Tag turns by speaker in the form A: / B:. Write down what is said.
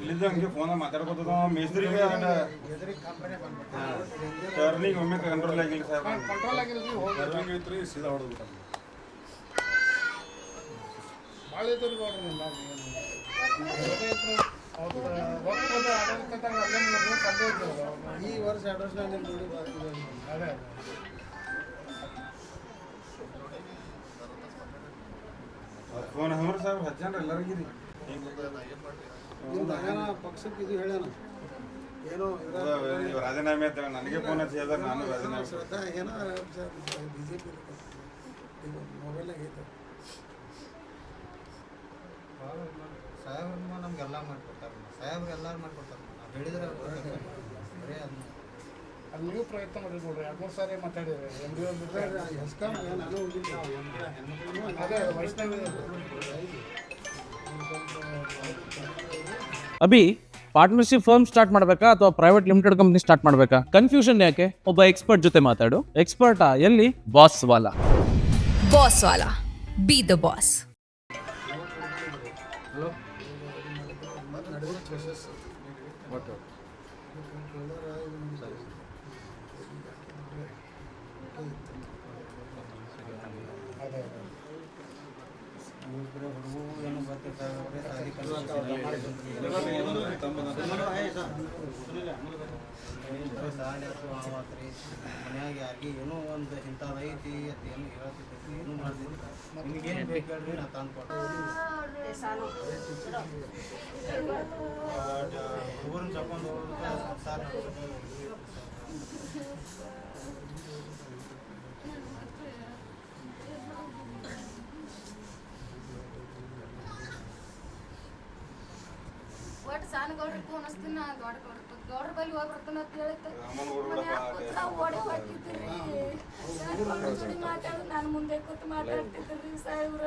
A: ಇಲ್ಲಿದ್ದ ಹಂಗೆ phone ಮಾತಾಡ್ಕೋತದ ಮೇಸ್ತ್ರಿಗೆ turning ಒಮ್ಮೆ control ಆಗಿಲ್ಲ ಸರ್.
B: ಕಂಟ್ರೋಲ್ ಆಗಿಲ್ಲ ಟರ್ನಿಂಗ್ ಐತ್ರಿ ಸೀದಾ ಹೊಡೆದ್ಬಿಟ್ಟ. ಭಾಳ ಐತ್ರಿ ಈ ವರ್ಷ 2 ವರ್ಷ ಅದೇ
A: ಫೋನ್ ಹಮ್ರ ಸರ್ 10 ಜನ ಎಲ್ಲರಿಗಿರಿ
B: ಪಕ್ಷಕ್ಕೆ ಇದು ಹೇಳ್ಯಾನ ಏನೋ
A: ರಾಜೀನಾಮೆ ಅಂತ ನನಗೆ ಫೋನ್ ಹಚ್ಚಿ ಹೇಳಿದ್ರೆ ನಾನು ರಾಜೀನಾಮೆ
B: ಏನೋ ಬಿಜೆಪಿ ಮೊಬೈಲ್ನಾಗ ಐತೆ
C: ಸಾಹೇಬ್ರು ನಮ್ಗೆಲ್ಲ ಮಾಡ್ಕೊಡ್ತಾರೆ. ಸಾಹೇಬ್ರು ಎಲ್ಲರೂ ಮಾಡ್ಕೊಡ್ತಾರೆ. ನಾವು ಹೇಳಿದ್ರೆ ಬರೀ
B: ಅಲ್ಲಿ ನೀವು ಪ್ರಯತ್ನ ಮಾಡಿರಿ ನೋಡ್ರಿ. 2-3 ಸಾರಿ ಮಾತಾಡಿರಿ. ನಾನು ಅದೇ Vaishnavi
D: Abhi partnership firm start ಮಾಡಬೇಕಾ ಅಥವಾ ಪ್ರೈವೇಟ್ ಲಿಮಿಟೆಡ್ ಕಂಪ್ನಿ ಸ್ಟಾರ್ಟ್ ಮಾಡಬೇಕಾ? ಕನ್ಫ್ಯೂಷನ್ ಯಾಕೆ? ಒಬ್ಬ ಎಕ್ಸ್ಪರ್ಟ್ ಜೊತೆ ಮಾತಾಡು. ಎಕ್ಸ್ಪರ್ಟಾ? ಎಲ್ಲಿ? Boss Vala.
E: Boss Vala, B the boss.
C: ಮನ್ಯಾಗ ಯಾರಿಗೆ ಏನೋ ಒಂದು ಇಂಥದ್ದು ಐತಿ ಅಂತ ಏನು ಹೇಳ್ತಿದ್ದೈತಿ ಏನು ಮಾಡ್ತಿದ್ವಿ ನಿಮಗೇನು ಬೇಕು ಹೇಳ್ರಿ ನಾ ತಂದು ಹುಡುಗರನ್ನ ತಗೊಂಡು ಸಂಸಾರ
F: ಒಟ್ಟು ಸಣ್ಣ ಗೌಡ್ರಿಗೆ ಫೋನ್ ಹಚ್ತೀನಿ ನಾ ಗೌಡ್ರ ಬಲ್ಲಿ ಹೋಗಿ ಬರ್ತಾನೆ ಅಂತ ಹೇಳಿತ್ತು. ಓಡಿ ಹೋಗ್ತಿದ್ರಿ ಮಾತಾಡೋದು ನಾನು ಮುಂದೆ ಕೂತು ಮಾತಾಡ್ತಿದ್ರಿ ಸಾಹೇಬ್ರ.